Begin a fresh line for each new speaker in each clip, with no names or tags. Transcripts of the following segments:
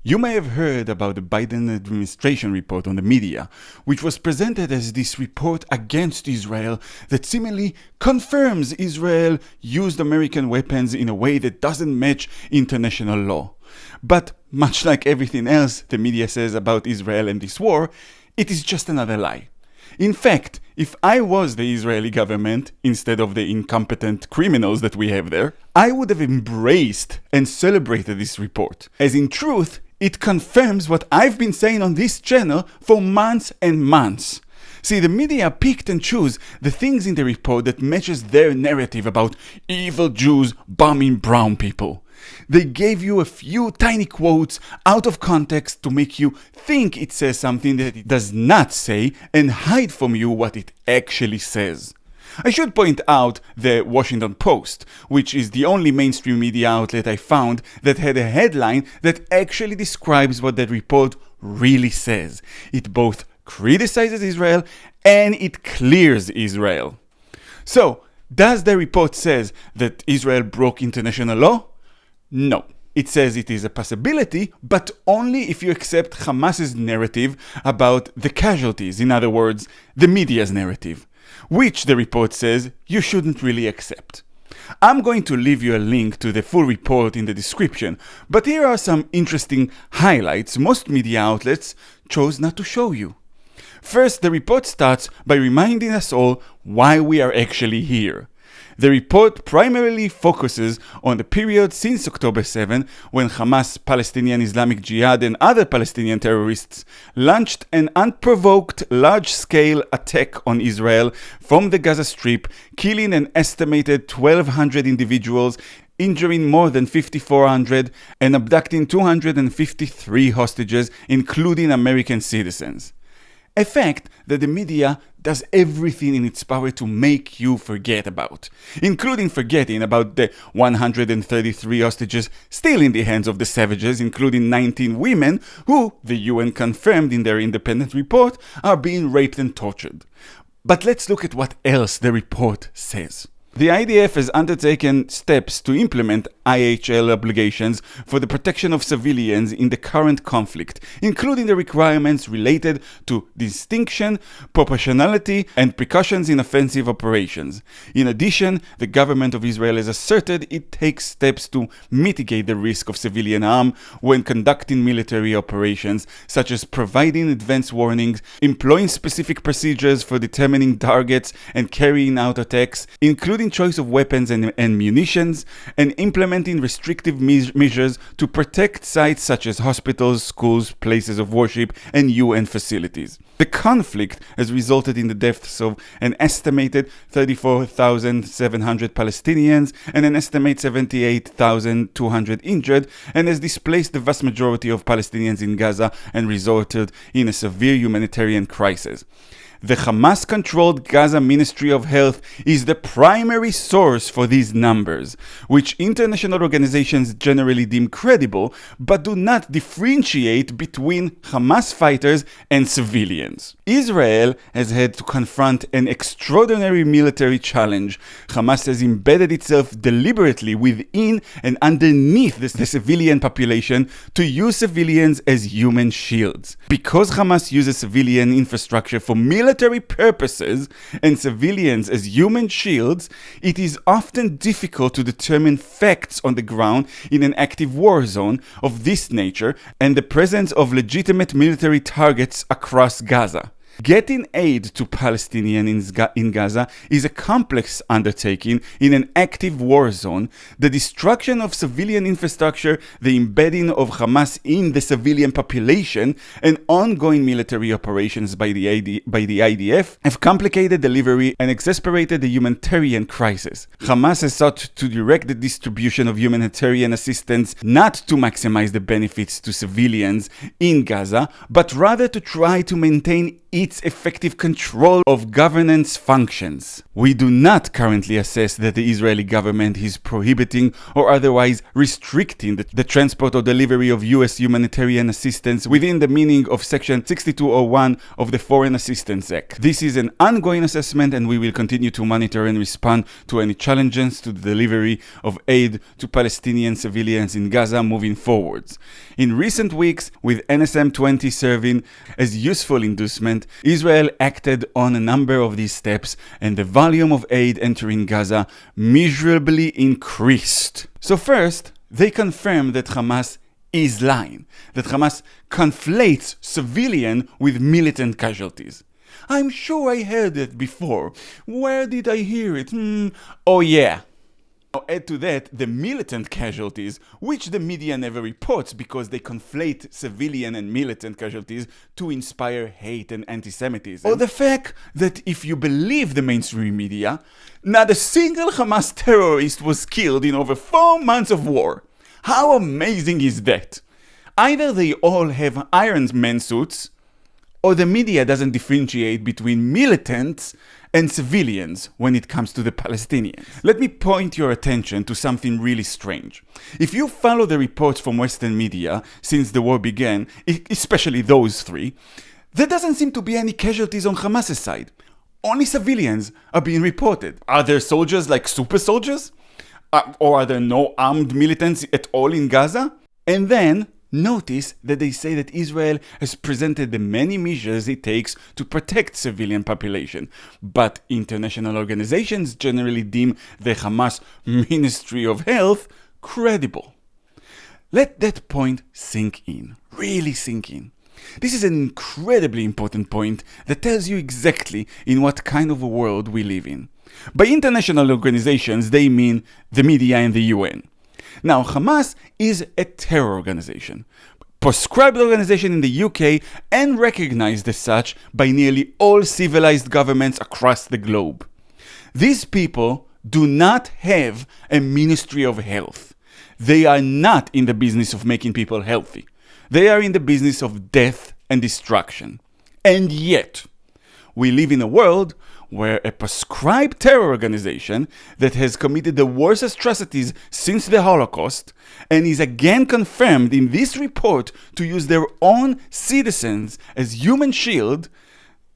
You may have heard about the Biden administration report on the media, which was presented as this report against Israel that seemingly confirms Israel used American weapons in a way that doesn't match international law. But much like everything else the media says about Israel and this war, it is just another lie. In fact, if I was the Israeli government, instead of the incompetent criminals that we have there, I would have embraced and celebrated this report, as in truth, it confirms what I've been saying on this channel for months and months. See, the media picked and choose the things in the report that matches their narrative about evil Jews bombing brown people. They gave you a few tiny quotes out of context to make you think it says something that it does not say and hide from you what it actually says. I should point out the Washington Post, which is the only mainstream media outlet I found that had a headline that actually describes what that report really says. It both criticizes Israel and it clears Israel. So, does the report say that Israel broke international law? No. It says it is a possibility, but only if you accept Hamas's narrative about the casualties, in other words, the media's narrative, which the report says you shouldn't really accept. I'm going to leave you a link to the full report in the description, but here are some interesting highlights most media outlets chose not to show you. First, the report starts by reminding us all why we are actually here. The report primarily focuses on the period since October 7, when Hamas, Palestinian Islamic Jihad and other Palestinian terrorists launched an unprovoked large-scale attack on Israel from the Gaza Strip, killing an estimated 1,200 individuals, injuring more than 5,400 and abducting 253 hostages, including American citizens. A fact that the media does everything in its power to make you forget about, including forgetting about the 133 hostages still in the hands of the savages, including 19 women who, the UN confirmed in their independent report, are being raped and tortured. But let's look at what else the report says. The IDF has undertaken steps to implement IHL obligations for the protection of civilians in the current conflict, including the requirements related to distinction, proportionality, and precautions in offensive operations. In addition, the government of Israel has asserted it takes steps to mitigate the risk of civilian harm when conducting military operations, such as providing advance warnings, employing specific procedures for determining targets and carrying out attacks, including choice of weapons and munitions, and implementing restrictive measures to protect sites such as hospitals, schools, places of worship, and UN facilities. The conflict has resulted in the deaths of an estimated 34,700 Palestinians and an estimated 78,200 injured, and has displaced the vast majority of Palestinians in Gaza and resulted in a severe humanitarian crisis. The Hamas-controlled Gaza Ministry of Health is the primary source for these numbers, which international organizations generally deem credible, but do not differentiate between Hamas fighters and civilians. Israel has had to confront an extraordinary military challenge. Hamas has embedded itself deliberately within and underneath the civilian population to use civilians as human shields. Because Hamas uses civilian infrastructure for military purposes and civilians as human shields, it is often difficult to determine facts on the ground in an active war zone of this nature and the presence of legitimate military targets across Gaza. Getting aid to Palestinians in Gaza is a complex undertaking in an active war zone. The destruction of civilian infrastructure, the embedding of Hamas in the civilian population, and ongoing military operations by the IDF have complicated delivery and exacerbated the humanitarian crisis. Hamas has sought to direct the distribution of humanitarian assistance not to maximize the benefits to civilians in Gaza, but rather to try to maintain its effective control of governance functions. We do not currently assess that the Israeli government is prohibiting or otherwise restricting the transport or delivery of U.S. humanitarian assistance within the meaning of Section 6201 of the Foreign Assistance Act. This is an ongoing assessment, and we will continue to monitor and respond to any challenges to the delivery of aid to Palestinian civilians in Gaza moving forwards. In recent weeks, with NSM-20 serving as useful inducement, Israel acted on a number of these steps, and the volume of aid entering Gaza measurably increased. So first, they confirmed that Hamas is lying, that Hamas conflates civilian with militant casualties. I'm sure I heard it before. Where did I hear it? Oh yeah. Now add to that the militant casualties, which the media never reports because they conflate civilian and militant casualties to inspire hate and anti-Semitism. Or the fact that if you believe the mainstream media, not a single Hamas terrorist was killed in over 4 months of war. How amazing is that? Either they all have Iron Man suits, or the media doesn't differentiate between militants and civilians when it comes to the Palestinians. Let me point your attention to something really strange. If you follow the reports from Western media since the war began, especially those three, there doesn't seem to be any casualties on Hamas's side. Only civilians are being reported. Are there soldiers like super soldiers? Or are there no armed militants at all in Gaza? And then notice that they say that Israel has presented the many measures it takes to protect civilian population, but international organizations generally deem the Hamas Ministry of Health credible. Let that point sink in, really sink in. This is an incredibly important point that tells you exactly in what kind of a world we live in. By international organizations, they mean the media and the UN. Now, Hamas is a terror organization, proscribed organization in the UK and recognized as such by nearly all civilized governments across the globe. These people do not have a Ministry of Health. They are not in the business of making people healthy. They are in the business of death and destruction. And yet, we live in a world where a proscribed terror organization that has committed the worst atrocities since the Holocaust and is again confirmed in this report to use their own citizens as human shield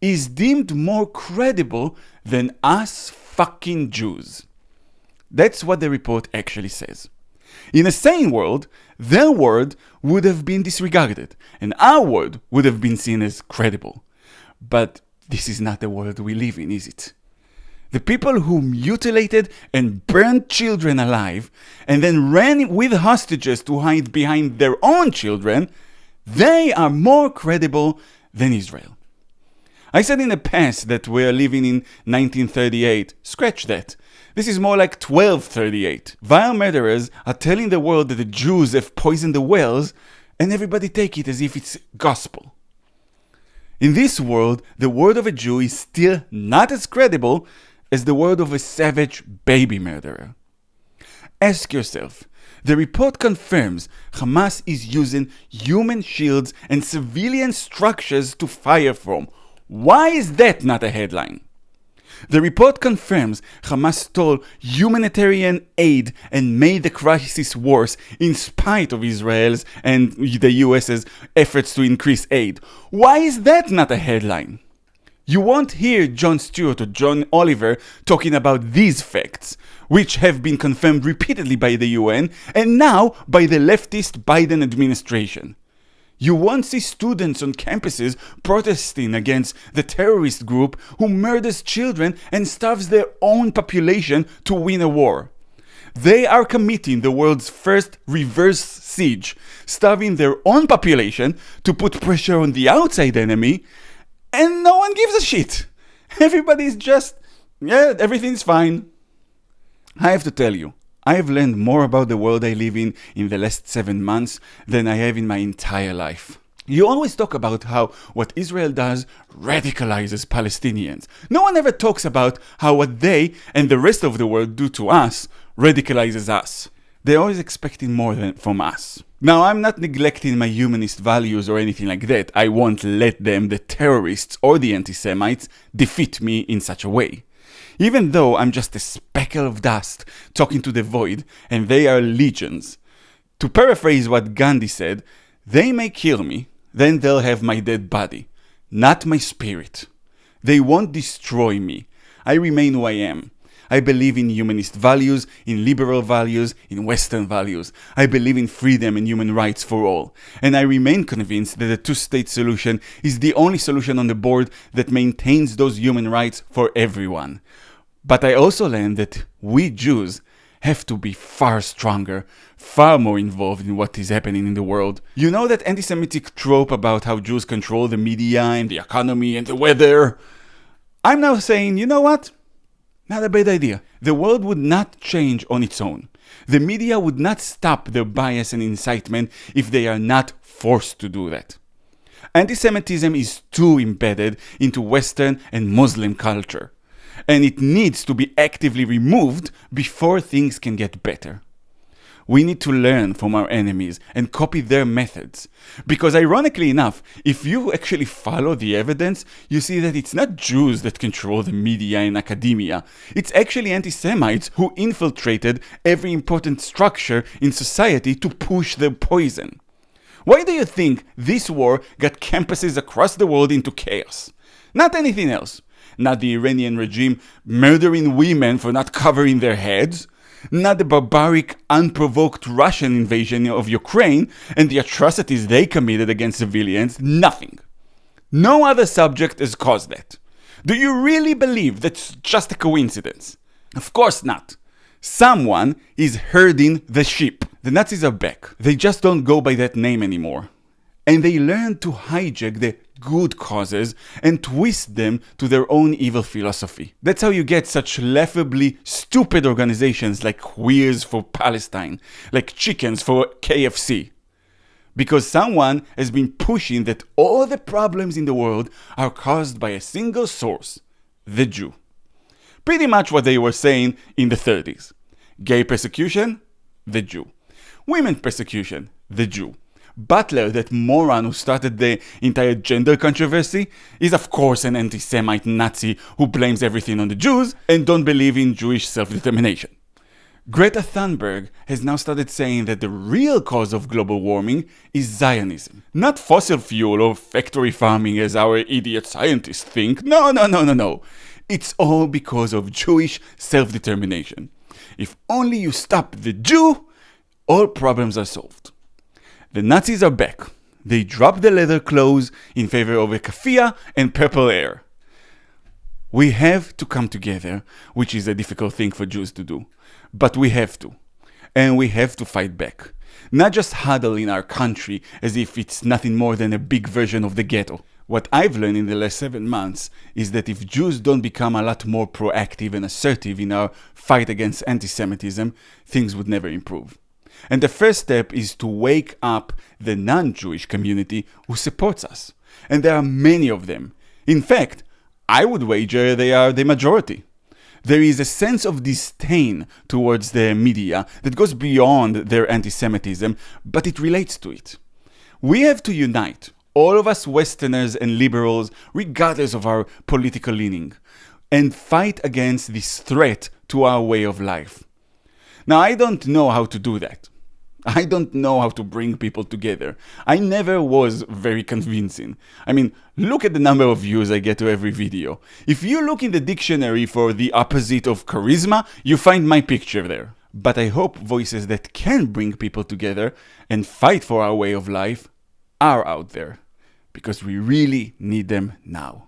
is deemed more credible than us fucking Jews. That's what the report actually says. In a sane world, their word would have been disregarded and our word would have been seen as credible. But this is not the world we live in, is it? The people who mutilated and burned children alive and then ran with hostages to hide behind their own children, they are more credible than Israel. I said in the past that we are living in 1938. Scratch that. This is more like 1238. Vile murderers are telling the world that the Jews have poisoned the wells, and everybody take it as if it's gospel. In this world, the word of a Jew is still not as credible as the word of a savage baby murderer. Ask yourself, the report confirms Hamas is using human shields and civilian structures to fire from. Why is that not a headline? The report confirms Hamas stole humanitarian aid and made the crisis worse in spite of Israel's and the US's efforts to increase aid. Why is that not a headline? You won't hear Jon Stewart or John Oliver talking about these facts, which have been confirmed repeatedly by the UN and now by the leftist Biden administration. You won't see students on campuses protesting against the terrorist group who murders children and starves their own population to win a war. They are committing the world's first reverse siege, starving their own population to put pressure on the outside enemy, and no one gives a shit. Everybody's just, yeah, everything's fine. I have to tell you, I have learned more about the world I live in the last 7 months than I have in my entire life. You always talk about how what Israel does radicalizes Palestinians. No one ever talks about how what they and the rest of the world do to us radicalizes us. They're always expecting more from us. Now, I'm not neglecting my humanist values or anything like that. I won't let them, the terrorists or the anti-Semites, defeat me in such a way. Even though I'm just a speckle of dust talking to the void, and they are legions. To paraphrase what Gandhi said, they may kill me, then they'll have my dead body, not my spirit. They won't destroy me. I remain who I am. I believe in humanist values, in liberal values, in Western values. I believe in freedom and human rights for all. And I remain convinced that a two-state solution is the only solution on the board that maintains those human rights for everyone. But I also learned that we Jews have to be far stronger, far more involved in what is happening in the world. You know that anti-Semitic trope about how Jews control the media and the economy and the weather? I'm now saying, you know what? Not a bad idea. The world would not change on its own. The media would not stop their bias and incitement if they are not forced to do that. Anti-Semitism is too embedded into Western and Muslim culture, and it needs to be actively removed before things can get better. We need to learn from our enemies and copy their methods. Because ironically enough, if you actually follow the evidence, you see that it's not Jews that control the media and academia. It's actually anti-Semites who infiltrated every important structure in society to push their poison. Why do you think this war got campuses across the world into chaos? Not anything else. Not the Iranian regime murdering women for not covering their heads. Not the barbaric, unprovoked Russian invasion of Ukraine and the atrocities they committed against civilians. Nothing. No other subject has caused that. Do you really believe that's just a coincidence? Of course not. Someone is herding the sheep. The Nazis are back. They just don't go by that name anymore. And they learn to hijack the good causes and twist them to their own evil philosophy. That's how you get such laughably stupid organizations like Queers for Palestine, like Chickens for KFC. Because someone has been pushing that all the problems in the world are caused by a single source, the Jew. Pretty much what they were saying in the 30s. Gay persecution, the Jew. Women persecution, the Jew. Butler, that moron who started the entire gender controversy, is of course an anti-Semite Nazi who blames everything on the Jews and don't believe in Jewish self-determination. Greta Thunberg has now started saying that the real cause of global warming is Zionism. Not fossil fuel or factory farming as our idiot scientists think. No. It's all because of Jewish self-determination. If only you stop the Jew, all problems are solved. The Nazis are back. They dropped the leather clothes in favor of a keffiyeh and purple hair. We have to come together, which is a difficult thing for Jews to do. But we have to. And we have to fight back. Not just huddle in our country as if it's nothing more than a big version of the ghetto. What I've learned in the last 7 months is that if Jews don't become a lot more proactive and assertive in our fight against anti-Semitism, things would never improve. And the first step is to wake up the non-Jewish community who supports us. And there are many of them. In fact, I would wager they are the majority. There is a sense of disdain towards the media that goes beyond their anti-Semitism, but it relates to it. We have to unite, all of us Westerners and liberals, regardless of our political leaning, and fight against this threat to our way of life. Now, I don't know how to do that. I don't know how to bring people together. I never was very convincing. I mean, look at the number of views I get to every video. If you look in the dictionary for the opposite of charisma, you find my picture there. But I hope voices that can bring people together and fight for our way of life are out there, because we really need them now.